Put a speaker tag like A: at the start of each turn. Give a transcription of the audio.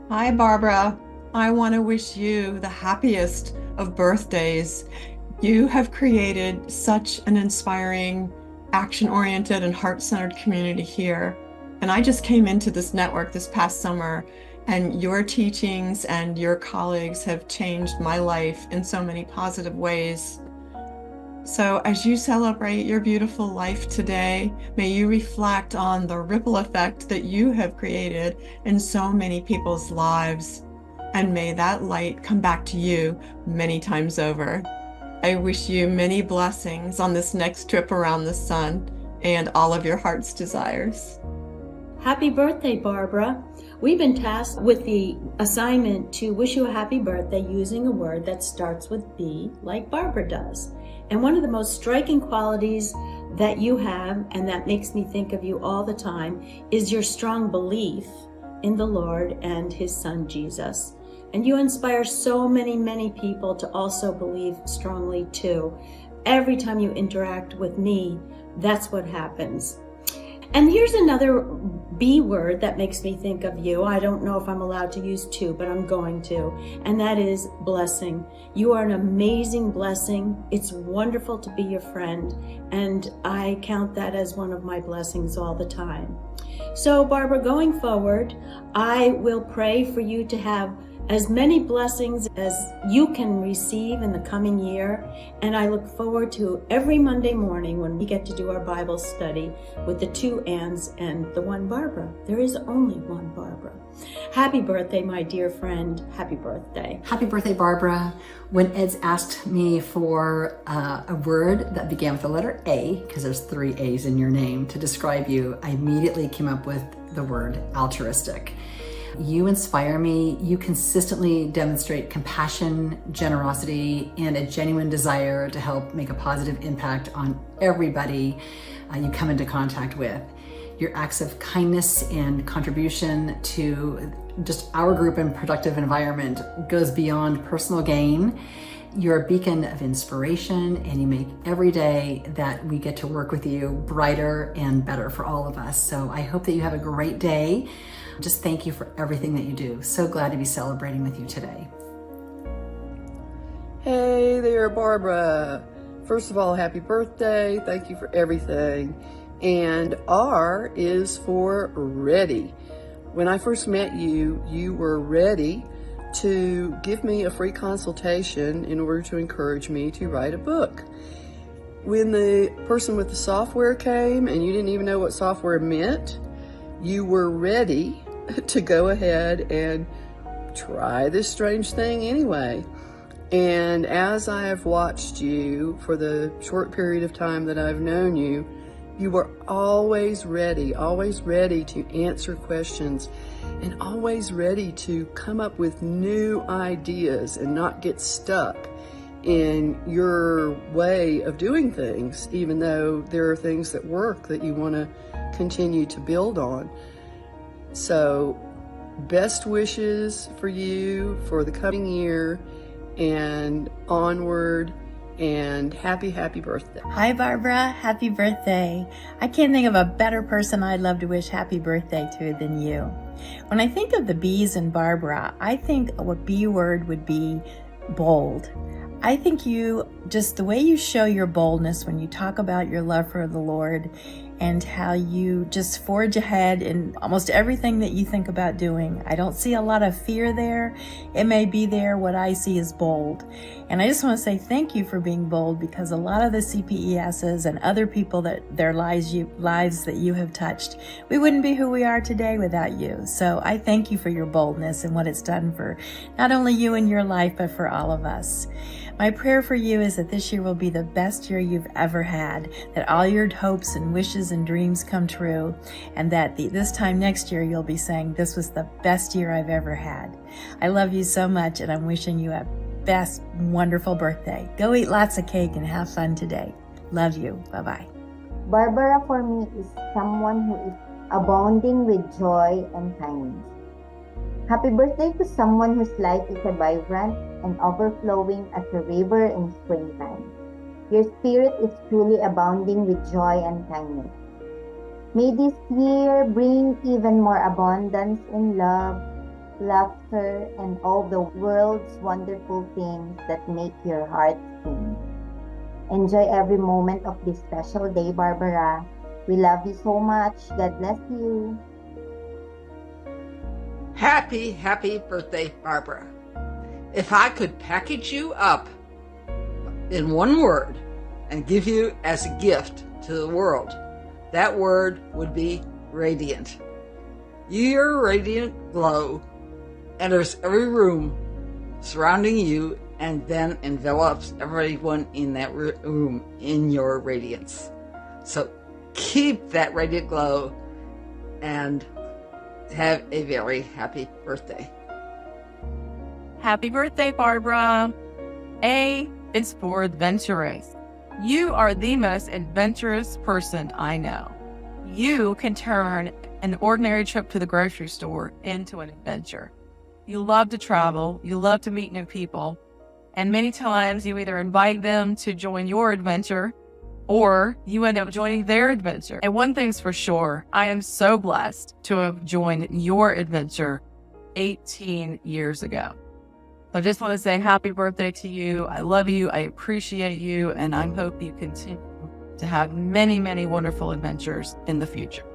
A: Hi, Barbara. I want to wish you the happiest of birthdays. You have created such an inspiring, action-oriented, and heart-centered community here. And I just came into this network this past summer, and your teachings and your colleagues have changed my life in so many positive ways. So, as you celebrate your beautiful life today, may you reflect on the ripple effect that you have created in so many people's lives. And may that light come back to you many times over. I wish you many blessings on this next trip around the sun and all of your heart's desires.
B: Happy birthday, Barbara. We've been tasked with the assignment to wish you a happy birthday using a word that starts with B, like Barbara does. And one of the most striking qualities that you have, and that makes me think of you all the time, is your strong belief in the Lord and His Son, Jesus. And you inspire so many people to also believe strongly too. Every time you interact with me, that's what happens. And here's another B word that makes me think of you. I don't know if I'm allowed to use two, but I'm going to. And that is blessing. You are an amazing blessing. It's wonderful to be your friend. And I count that as one of my blessings all the time. So Barbara, going forward, I will pray for you to have as many blessings as you can receive in the coming year. And I look forward to every Monday morning when we get to do our Bible study with the two Anns and the one Barbara. There is only one Barbara. Happy birthday, my dear friend. Happy birthday.
C: Happy birthday, Barbara. When Ed's asked me for a word that began with the letter A, because there's 3 A's in your name, to describe you, I immediately came up with the word altruistic. You inspire me. You consistently demonstrate compassion, generosity, and a genuine desire to help make a positive impact on everybody you come into contact with. Your acts of kindness and contribution to just our group and productive environment goes beyond personal gain. You're a beacon of inspiration, and you make every day that we get to work with you brighter and better for all of us. So I hope that you have a great day. Just thank you for everything that you do. So glad to be celebrating with you today.
D: Hey there, Barbara. First of all, happy birthday. Thank you for everything. And R is for ready. When I first met you, you were ready to give me a free consultation in order to encourage me to write a book. When the person with the software came and you didn't even know what software meant, you were ready to go ahead and try this strange thing anyway. And as I have watched you for the short period of time that I've known you, you were always ready to answer questions and always ready to come up with new ideas and not get stuck in your way of doing things, even though there are things that work that you want to continue to build on. So best wishes for you for the coming year and onward, and happy birthday.
B: Hi, Barbara. Happy birthday. I can't think of a better person I'd love to wish happy birthday to than you. When I think of the B's in Barbara, I think a B word would be bold. I think you, just the way you show your boldness when you talk about your love for the Lord and how you just forge ahead in almost everything that you think about doing. I don't see a lot of fear there. It may be there. What I see is bold. And I just want to say thank you for being bold, because a lot of the CPESs and other people that their lives that you have touched, we wouldn't be who we are today without you. So I thank you for your boldness and what it's done for not only you in your life, but for all of us. My prayer for you is that this year will be the best year you've ever had, that all your hopes and wishes and dreams come true, and that this time next year you'll be saying, this was the best year I've ever had. I love you so much, and I'm wishing you a best, wonderful birthday. Go eat lots of cake and have fun today. Love you. Bye-bye.
E: Barbara for me is someone who is abounding with joy and kindness. Happy birthday to someone whose life is a vibrant and overflowing as a river in springtime. Your spirit is truly abounding with joy and kindness. May this year bring even more abundance in love, laughter, and all the world's wonderful things that make your heart sing. Enjoy every moment of this special day, Barbara. We love you so much. God bless you.
F: Happy birthday, Barbara. If I could package you up in one word and give you as a gift to the world, that word would be radiant. Your radiant glow enters every room surrounding you and then envelops everyone in that room in your radiance. So keep that radiant glow and have a very happy birthday.
G: Happy birthday, Barbara. A is for adventurous. You are the most adventurous person I know. You can turn an ordinary trip to the grocery store into an adventure. You love to travel, you love to meet new people, and many times you either invite them to join your adventure or you end up joining their adventure. And one thing's for sure, I am so blessed to have joined your adventure 18 years ago. So I just want to say happy birthday to you. I love you, I appreciate you, and I hope you continue to have many, many wonderful adventures in the future.